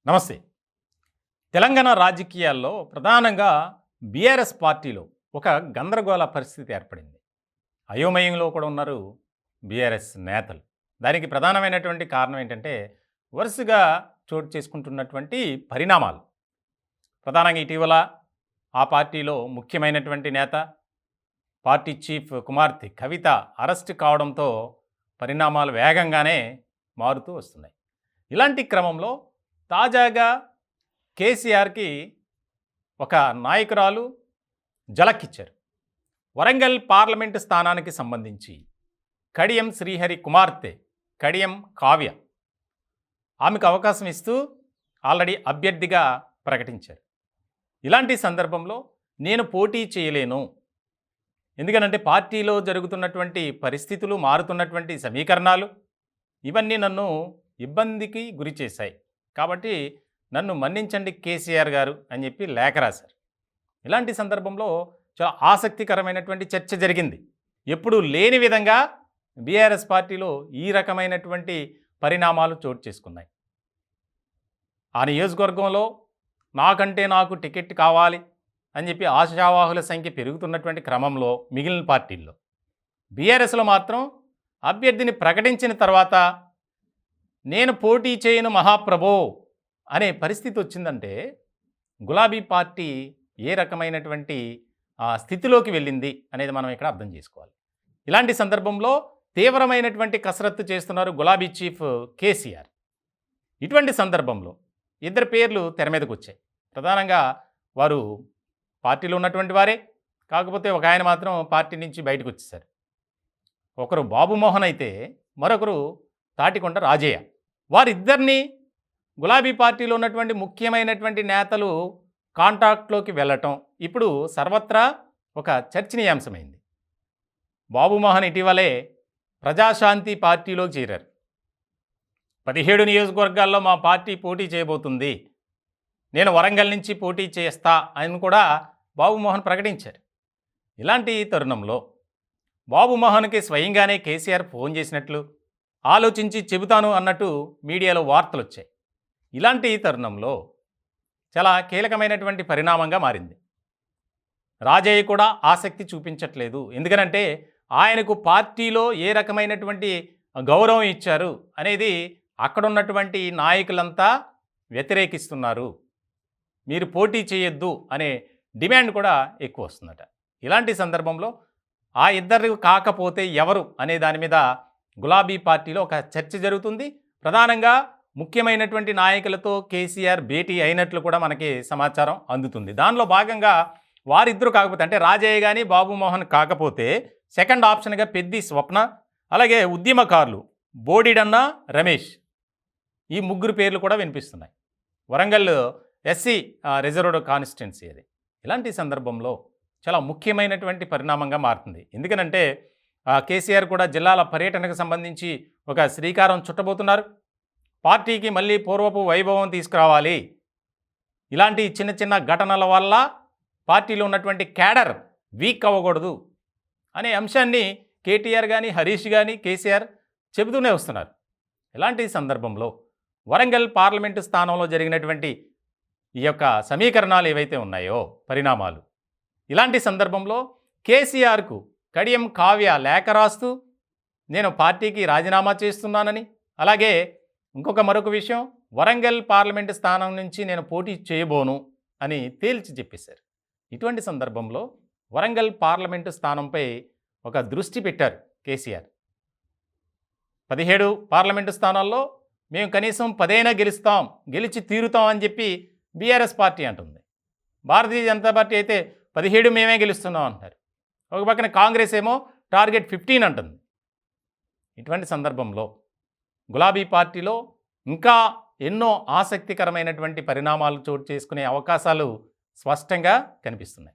నమస్తే. తెలంగాణ రాజకీయాల్లో ప్రధానంగా బీఆర్ఎస్ పార్టీలో ఒక గందరగోళ పరిస్థితి ఏర్పడింది. అయోమయంలో కూడా ఉన్నారు బీఆర్ఎస్ నేతలు. దానికి ప్రధానమైనటువంటి కారణం ఏంటంటే, వరుసగా చోటు చేసుకుంటున్నటువంటి పరిణామాలు. ప్రధానంగా ఇటీవల ఆ పార్టీలో ముఖ్యమైనటువంటి నేత, పార్టీ చీఫ్ కుమార్తె కవిత అరెస్ట్ కావడంతో పరిణామాలు వేగంగానే మారుతూ వస్తున్నాయి. ఇలాంటి క్రమంలో తాజాగా కేసీఆర్కి ఒక నాయకురాలు జలక్కిచ్చారు. వరంగల్ పార్లమెంటు స్థానానికి సంబంధించి కడియం శ్రీహరి కుమార్తె కడియం కావ్య, ఆమెకు అవకాశం ఇస్తూ ఆల్రెడీ అభ్యర్థిగా ప్రకటించారు. ఇలాంటి సందర్భంలో నేను పోటీ చేయలేను, ఎందుకనంటే పార్టీలో జరుగుతున్నటువంటి పరిస్థితులు, మారుతున్నటువంటి సమీకరణాలు ఇవన్నీ నన్ను ఇబ్బందికి గురి చేశాయి, కాబట్టి నన్ను మన్నించండి కేసీఆర్ గారు అని చెప్పి లేఖ రాశారు. ఇలాంటి సందర్భంలో చాలా ఆసక్తికరమైనటువంటి చర్చ జరిగింది. ఎప్పుడు లేని విధంగా బీఆర్ఎస్ పార్టీలో ఈ రకమైనటువంటి పరిణామాలు చోటు చేసుకున్నాయి. ఆ నియోజకవర్గంలో నాకు టికెట్ కావాలి అని చెప్పి ఆశావాహుల సంఖ్య పెరుగుతున్నటువంటి క్రమంలో మిగిలిన పార్టీల్లో బీఆర్ఎస్లో మాత్రం అభ్యర్థిని ప్రకటించిన తర్వాత నేను పోటీ చేయను మహాప్రభో అనే పరిస్థితి వచ్చిందంటే గులాబీ పార్టీ ఏ రకమైనటువంటి స్థితిలోకి వెళ్ళింది అనేది మనం ఇక్కడ అర్థం చేసుకోవాలి. ఇలాంటి సందర్భంలో తీవ్రమైనటువంటి కసరత్తు చేస్తున్నారు గులాబీ చీఫ్ కేసీఆర్. ఇటువంటి సందర్భంలో ఇద్దరు పేర్లు తెర మీదకు వచ్చాయి. ప్రధానంగా వారు పార్టీలో ఉన్నటువంటి వారే, కాకపోతే ఒక ఆయన మాత్రం పార్టీ నుంచి బయటకు వచ్చేసారు. ఒకరు బాబుమోహన్ అయితే మరొకరు తాటికొండ రాజయ్య. వారిద్దరినీ గులాబీ పార్టీలో ఉన్నటువంటి ముఖ్యమైనటువంటి నేతలు కాంటాక్ట్లోకి వెళ్ళటం ఇప్పుడు సర్వత్రా ఒక చర్చనీయాంశమైంది. బాబుమోహన్ ఇటీవలే ప్రజాశాంతి పార్టీలోకి చేరారు. 17 నియోజకవర్గాల్లో మా పార్టీ పోటీ చేయబోతుంది, నేను వరంగల్ నుంచి పోటీ చేస్తా అని కూడా బాబుమోహన్ ప్రకటించారు. ఇలాంటి తరుణంలో బాబుమోహన్కి స్వయంగానే కేసీఆర్ ఫోన్ చేసినట్లు, ఆలోచించి చెబుతాను అన్నట్టు మీడియాలో వార్తలు వచ్చాయి. ఇలాంటి తరుణంలో చాలా కీలకమైనటువంటి పరిణామంగా మారింది. రాజయ్య కూడా ఆసక్తి చూపించట్లేదు, ఎందుకనంటే ఆయనకు పార్టీలో ఏ రకమైనటువంటి గౌరవం ఇచ్చారు అనేది అక్కడున్నటువంటి నాయకులంతా వ్యతిరేకిస్తున్నారు, మీరు పోటీ చేయొద్దు అనే డిమాండ్ కూడా ఎక్కువ వస్తుందట. ఇలాంటి సందర్భంలో ఆ ఇద్దరు కాకపోతే ఎవరు అనే దాని మీద గులాబీ పార్టీలో ఒక చర్చ జరుగుతుంది. ప్రధానంగా ముఖ్యమైనటువంటి నాయకులతో కేసీఆర్ భేటీ అయినట్లు కూడా మనకి సమాచారం అందుతుంది. దానిలో భాగంగా వారిద్దరూ కాకపోతే, అంటే రాజయ్య కానీ బాబుమోహన్ కాకపోతే సెకండ్ ఆప్షన్గా పెద్ది స్వప్న, అలాగే ఉద్యమకారులు బోడిడన్న రమేష్, ఈ ముగ్గురు పేర్లు కూడా వినిపిస్తున్నాయి. వరంగల్ ఎస్సీ రిజర్వ్డ్ కాన్స్టిట్యున్సీ అది. ఇలాంటి సందర్భంలో చాలా ముఖ్యమైనటువంటి పరిణామంగా మారుతుంది. ఎందుకనంటే కేసీఆర్ కూడా జిల్లాల పర్యటనకు సంబంధించి ఒక శ్రీకారం చుట్టబోతున్నారు. పార్టీకి మళ్ళీ పూర్వపు వైభవం తీసుకురావాలి, ఇలాంటి చిన్న చిన్న ఘటనల వల్ల పార్టీలో ఉన్నటువంటి క్యాడర్ వీక్ అవ్వకూడదు అనే అంశాన్ని కేటీఆర్ కానీ హరీష్ కానీ కేసీఆర్ చెబుతూనే వస్తున్నారు. ఇలాంటి సందర్భంలో వరంగల్ పార్లమెంటు స్థానంలో జరిగినటువంటి ఈ యొక్క సమీకరణాలు ఏవైతే ఉన్నాయో పరిణామాలు, ఇలాంటి సందర్భంలో కేసీఆర్కు కడియం కావ్య లేఖ రాస్తూ నేను పార్టీకి రాజీనామా చేస్తున్నానని, అలాగే మరొక విషయం, వరంగల్ పార్లమెంటు స్థానం నుంచి నేను పోటీ చేయబోను అని తేల్చి చెప్పేశారు. ఇటువంటి సందర్భంలో వరంగల్ పార్లమెంటు స్థానంపై ఒక దృష్టి పెట్టారు కేసీఆర్. 17 పార్లమెంటు స్థానాల్లో మేము కనీసం 10 గెలుస్తాం, గెలిచి తీరుతాం అని చెప్పి బీఆర్ఎస్ పార్టీ అంటుంది. భారతీయ జనతా పార్టీ అయితే 17 మేమే గెలుస్తున్నాం అంటారు. ఒక పక్కన కాంగ్రెస్ ఏమో టార్గెట్ 15 అంటుంది. ఇటువంటి సందర్భంలో గులాబీ పార్టీలో ఇంకా ఎన్నో ఆసక్తికరమైనటువంటి పరిణామాలు చోటు చేసుకునే అవకాశాలు స్పష్టంగా కనిపిస్తున్నాయి.